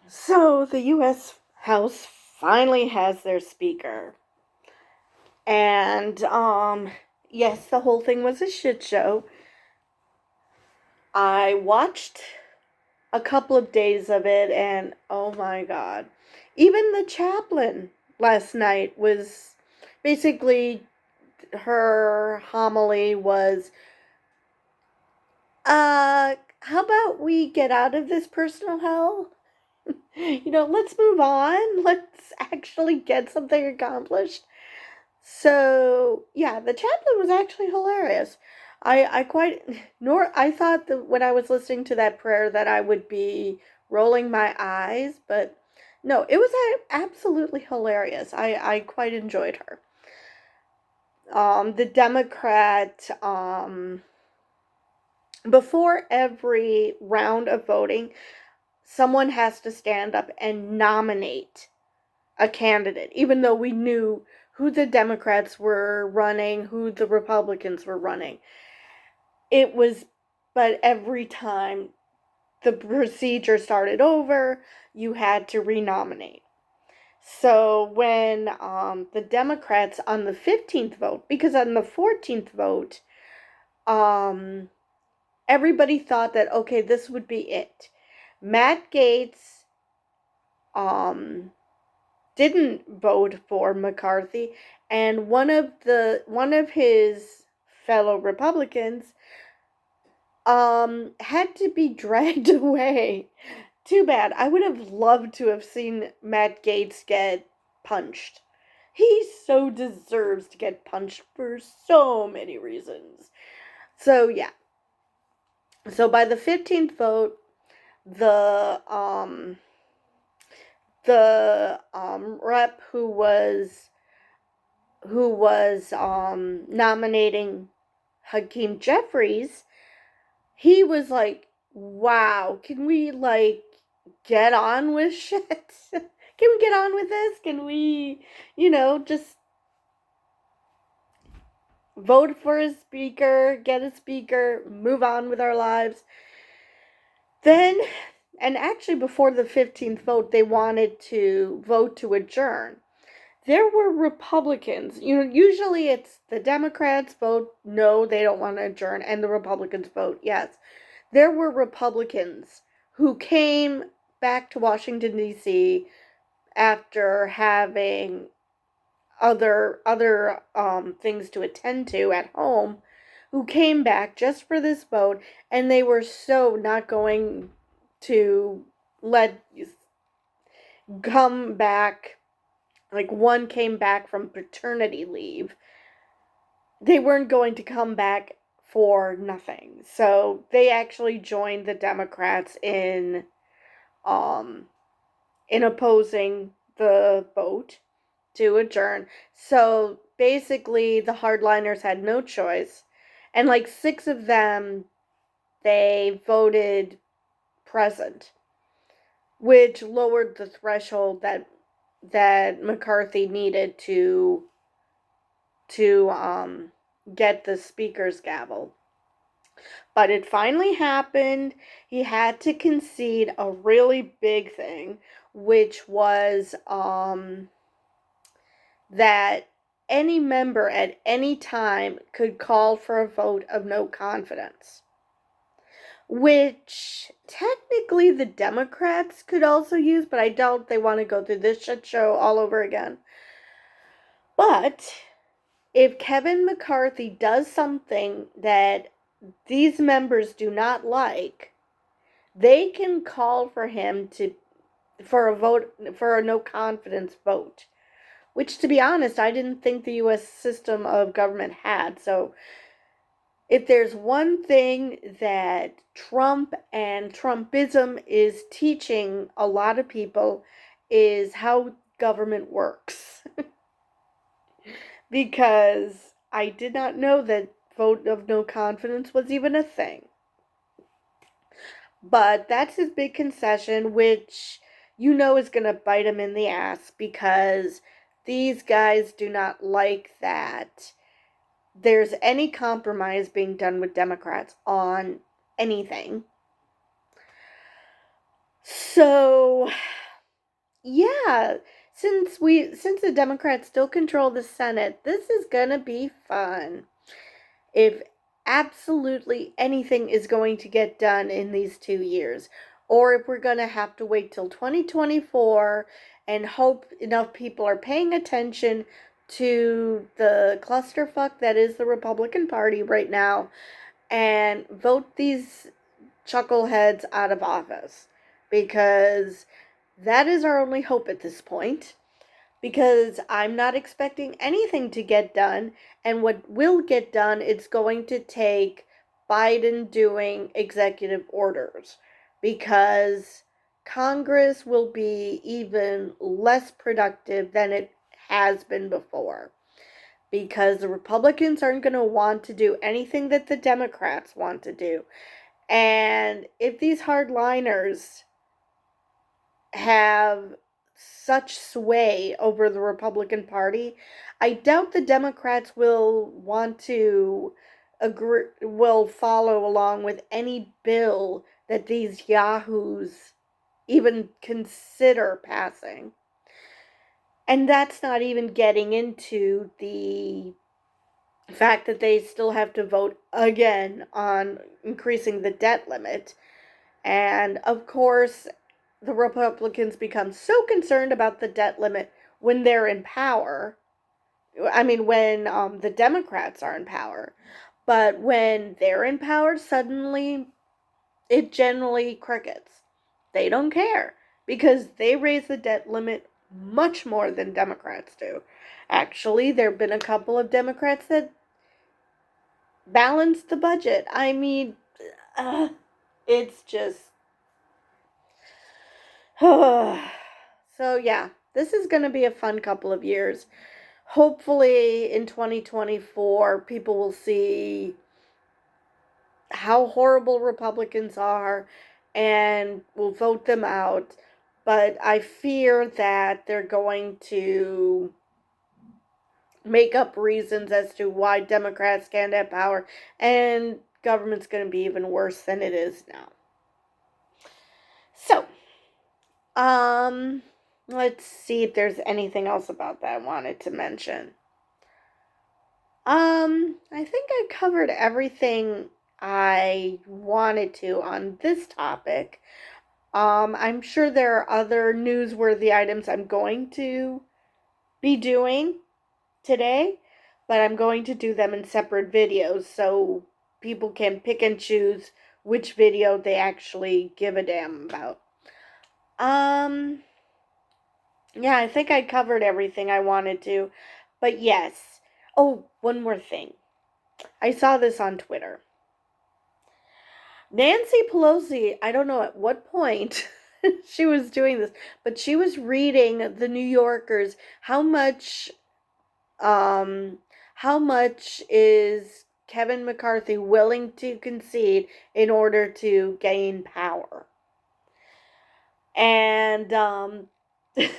So the U.S. House finally has their speaker. And, yes, the whole thing was a shit show. I watched a couple of days of it, and oh my god. Even the chaplain last night was basically, her homily was, how about we get out of this personal hell? Let's move on. Let's actually get something accomplished. So yeah, the chaplain was actually hilarious. I quite nor I thought that when I was listening to that prayer that I would be rolling my eyes, but no, it was absolutely hilarious. I quite enjoyed her. The Democrat, before every round of voting, someone has to stand up and nominate a candidate, even though we knew who the Democrats were running, who the Republicans were running. It was, but every time the procedure started over, you had to renominate. So when the Democrats on the 15th vote, because on the 14th vote, um, everybody thought that, okay, this would be it. Matt Gaetz um, didn't vote for McCarthy, and one of his fellow Republicans had to be dragged away. Too bad. I would have loved to have seen Matt Gaetz get punched. He so deserves to get punched for so many reasons. So yeah. So by the 15th vote, the rep who was nominating Hakeem Jeffries, he was like, "Wow, can we like get on with shit? Can we get on with this? Can we, just vote for a speaker, get a speaker, move on with our lives?" Then, and actually before the 15th vote, they wanted to vote to adjourn. There were Republicans. Usually it's the Democrats vote no, they don't want to adjourn, and the Republicans vote yes. There were Republicans who came back to Washington, D.C. after having other things to attend to at home, who came back just for this vote, and they were so not going to let come back. Like, one came back from paternity leave. They weren't going to come back for nothing. So they actually joined the Democrats um in opposing the vote to adjourn. So basically the hardliners had no choice. And like 6 of them, they voted present, which lowered the threshold that McCarthy needed to get the speaker's gavel. But it finally happened. He had to concede a really big thing, which was that any member at any time could call for a vote of no confidence, which technically the Democrats could also use, but I doubt they want to go through this shit show all over again. But if Kevin McCarthy does something that these members do not like, they can call for him for a no confidence vote, which, to be honest, I didn't think the US system of government had. So if there's one thing that Trump and Trumpism is teaching a lot of people, is how government works. Because I did not know that vote of no confidence was even a thing. But that's his big concession, which is going to bite him in the ass, because these guys do not like that there's any compromise being done with Democrats on anything. So Yeah, since the Democrats still control the Senate, this is gonna be fun. If absolutely anything is going to get done in these 2 years, or if we're gonna have to wait till 2024 and hope enough people are paying attention to the clusterfuck that is the Republican Party right now and vote these chuckleheads out of office, because that is our only hope at this point. Because I'm not expecting anything to get done, and what will get done, it's going to take Biden doing executive orders, because Congress will be even less productive than it has been before, because the Republicans aren't going to want to do anything that the Democrats want to do. And if these hardliners have such sway over the Republican Party, I doubt the Democrats will want to will follow along with any bill that these yahoos even consider passing. And that's not even getting into the fact that they still have to vote again on increasing the debt limit. And of course, the Republicans become so concerned about the debt limit when they're in power. I mean, when the Democrats are in power. But when they're in power, suddenly it generally crickets. They don't care because they raise the debt limit much more than Democrats do. Actually, there have been a couple of Democrats that balanced the budget. I mean, it's just. So, yeah, this is going to be a fun couple of years. Hopefully, in 2024, people will see how horrible Republicans are and will vote them out. But I fear that they're going to make up reasons as to why Democrats can't have power, and government's going to be even worse than it is now. So, let's see if there's anything else about that I wanted to mention. I think I covered everything I wanted to on this topic. I'm sure there are other newsworthy items I'm going to be doing today, but I'm going to do them in separate videos so people can pick and choose which video they actually give a damn about. Yeah, I think I covered everything I wanted to. But yes. Oh, one more thing. I saw this on Twitter. Nancy Pelosi, I don't know at what point she was doing this, but she was reading the New Yorkers um how much is Kevin McCarthy willing to concede in order to gain power. And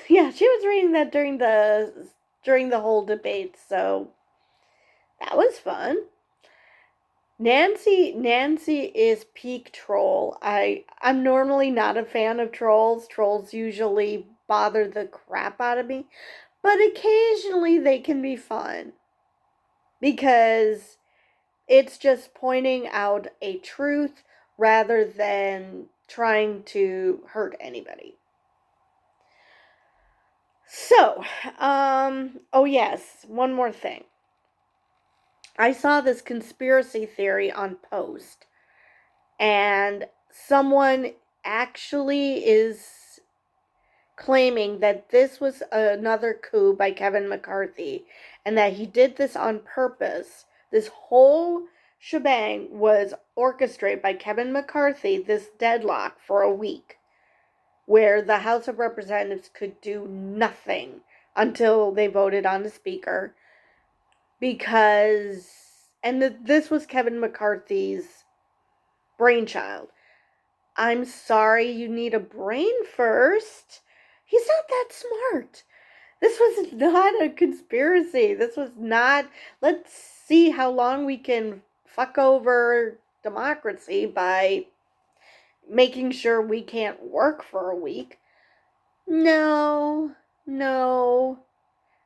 yeah, she was reading that during the whole debate, so that was fun. Nancy is peak troll. I'm normally not a fan of trolls. Trolls usually bother the crap out of me, but occasionally they can be fun because it's just pointing out a truth rather than trying to hurt anybody. So, oh yes, one more thing. I saw this conspiracy theory on Post, and someone actually is claiming that this was another coup by Kevin McCarthy and that he did this on purpose. This whole shebang was orchestrated by Kevin McCarthy, this deadlock for a week, where the House of Representatives could do nothing until they voted on the speaker. Because, this was Kevin McCarthy's brainchild. I'm sorry, you need a brain first. He's not that smart. This was not a conspiracy. This was not, let's see how long we can fuck over democracy by making sure we can't work for a week. No, no.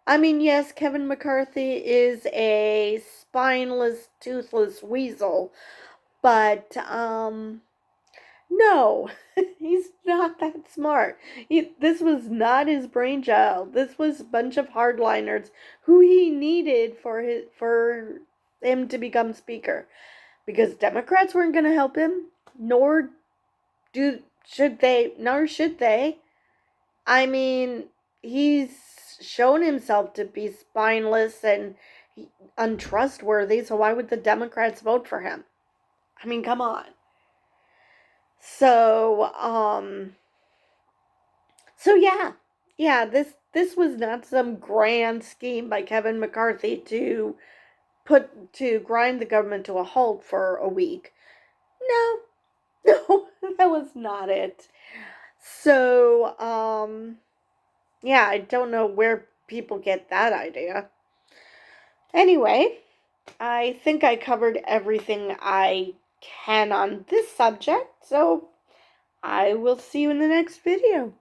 I mean, yes, Kevin McCarthy is a spineless, toothless weasel, but, no, he's not that smart. This was not his brainchild. This was a bunch of hardliners who he needed for him to become speaker, because Democrats weren't going to help him, nor should they. I mean, he's shown himself to be spineless and untrustworthy, so why would the Democrats vote for him? I mean, come on. So, yeah. Yeah, this was not some grand scheme by Kevin McCarthy to grind the government to a halt for a week. No. No, that was not it. So, yeah, I don't know where people get that idea. Anyway, I think I covered everything I can on this subject, so I will see you in the next video.